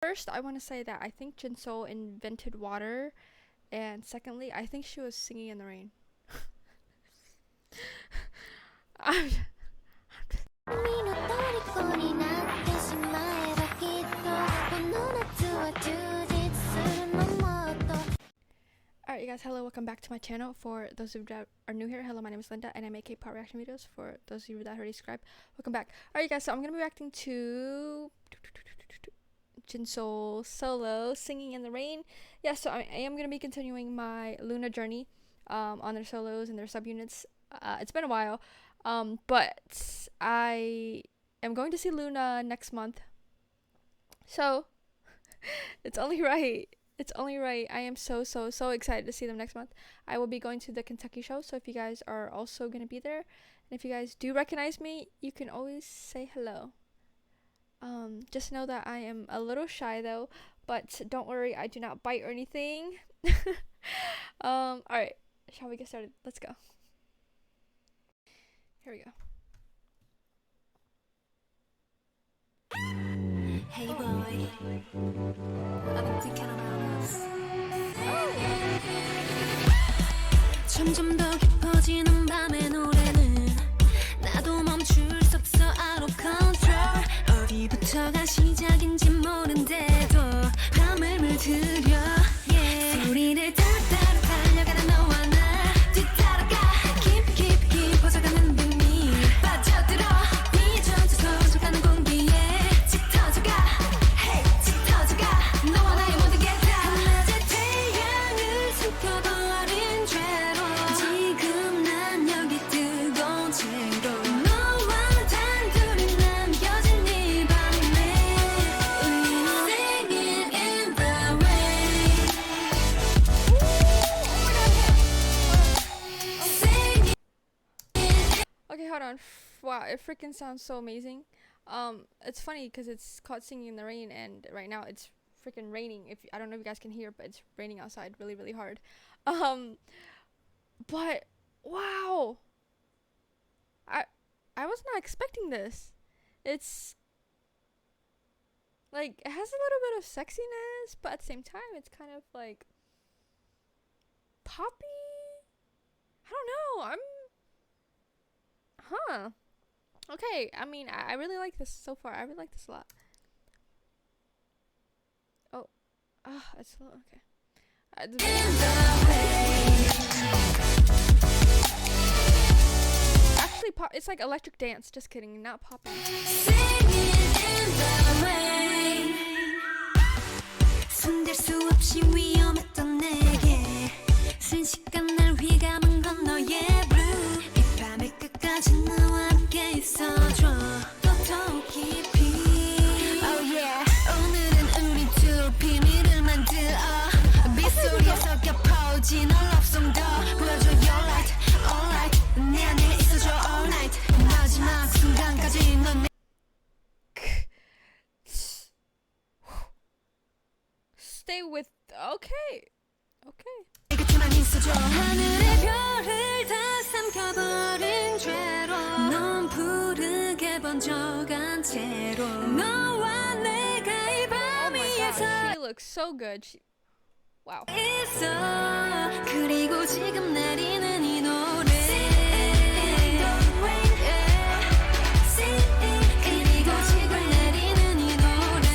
First, I want to say that I think JinSoul invented water, and secondly, I think she was singing in the rain. I'm Alright, you guys, hello, welcome back to my channel. For those of you that are new here, hello, my name is Linda, and I make K-pop reaction videos. For those of you that already subscribed, welcome back. Alright, you guys, so I'm gonna be reacting to JinSoul solo, Singing in the Rain. Yeah, so I am gonna be continuing my LOONA journey on their solos and their subunits. It's been a while, but I am going to see LOONA next month, so it's only right. It's only right. I am so excited to see them next month. I will be going to the Kentucky show, so if you guys are also going to be there, and if you guys do recognize me, you can always say hello. Just know that I am a little shy though, but don't worry, I do not bite or anything. Alright, shall we get started? Let's go. Here we go. Hey boy, I've been thinking about us. 점점 더 깊어지는 밤의 노래는 나도 멈출 수 없어 out of control. 어디부터가 시작인지 모른대도 밤을 물들여 소리를 따라 달려가는 너와 나 뒤따라가 깊이 퍼져가는 빛이 빠져들어 네 전체 서서가는 공기에 짙어져가 hey 짙어져가 너와 나의 모든 게 다 한낮의 태양을 숨겨버린 죄로 지금 난 여기 뜨거운 채로 너와 단둘이 남겨진 이 밤에 우리는 singing in the rain. Singing. Okay, hold on. Wow, it freaking sounds so amazing. It's funny because it's called Singing in the Rain, and right now it's freaking raining. If I don't know if you guys can hear, but it's raining outside really hard. But wow, I was not expecting this. It's like it has a little bit of sexiness, but at the same time it's kind of like poppy. I don't know. Okay, I mean, I really like this so far. I really like this a lot. Oh, it's a little, okay. Actually, pop. It's like electric dance. Just kidding, not popping. 손댈 수 없이 위험했던 내게 순식간 날 휘감은 건 너의 blue. 이 밤의 끝까지 너와 함께 있어줘 더 깊이. Oh yeah. 오늘은 우리 둘 비밀을 만들어 빗소리에 섞여 퍼지는 럽송도 보여줘 your light alright 내 안에 있어줘 all night 마지막 순간까지 넌 Stay with. Okay. 곁에만 있어줘. 하늘의 별을 다 삼켜버린 죄로 넌 푸르게 번져간 채로 너와 내가 이 밤 위에서 She looks so good. Wow. 있어. 그리고 지금 내리는 이 노래 그리고 지금 내리는 이 노래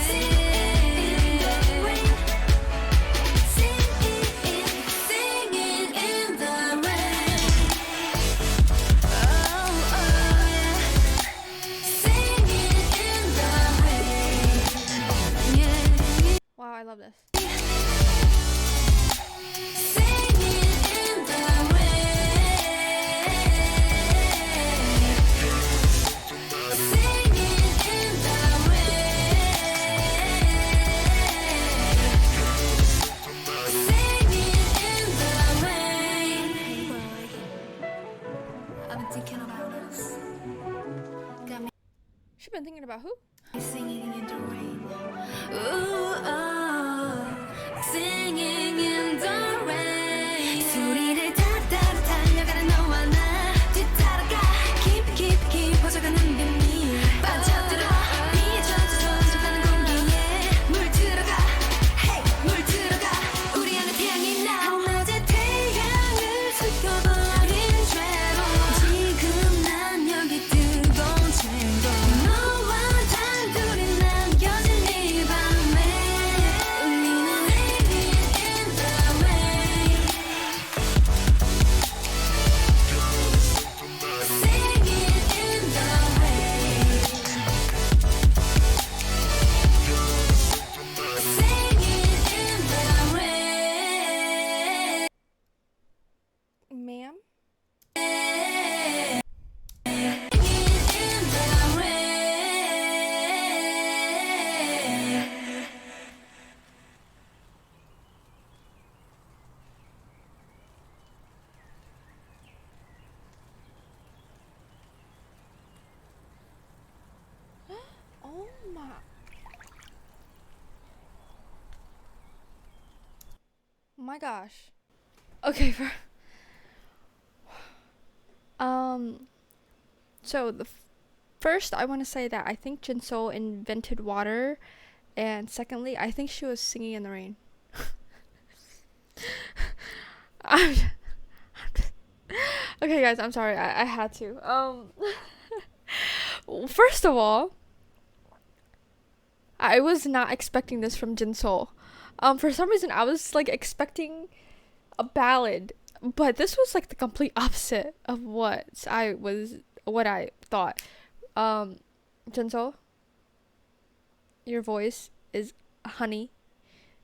Singing in the rain. Oh yeah. Singing in the rain. Yeah. Wow, I love this. Singing in the rain. Singing in the rain. Singing in the rain. Hey boy, I've been thinking about us. Got me She's been thinking about who? singing in the rain. Ooh, oh, singing in the rain. 소리를 따라 달려가는 너와 나 뒤따라가 깊이 퍼져가는 빛이 빠져들어 네 전체 서서가는 공기에 물들어 my gosh. Okay, so first I want to say that I think JinSoul invented water, and secondly, I think she was singing in the rain. I'm, okay, guys, I'm sorry. I had to. First of all, I was not expecting this from JinSoul. For some reason, I was like expecting a ballad, but this was like the complete opposite of what I thought. Um, JinSoul, your voice is honey.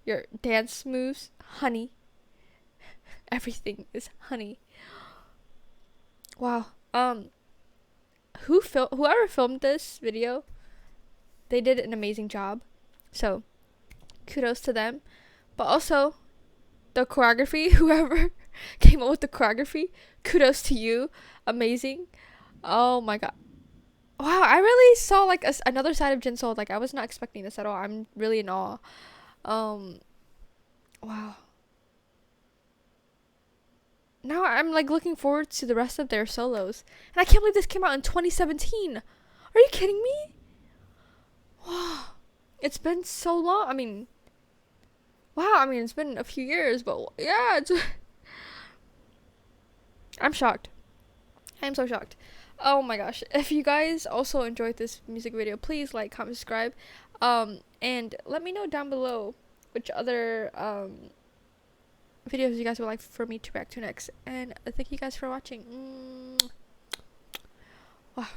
Your dance moves, honey. Everything is honey. Wow. Whoever filmed this video, they did an amazing job. So, kudos to them. But also, the choreography, whoever came up with the choreography, kudos to you. Amazing. Oh my god. Wow, I really saw like another side of JinSoul. Like I was not expecting this at all. I'm really in awe. Um, wow. Now I'm like looking forward to the rest of their solos. And I can't believe this came out in 2017. Are you kidding me? Wow. It's been so long. I mean, wow, I mean, it's been a few years, but yeah, I'm shocked. I'm so shocked. Oh my gosh. If you guys also enjoyed this music video, please like, comment, subscribe. And let me know down below which other videos you guys would like for me to react to next. And thank you guys for watching. Wow.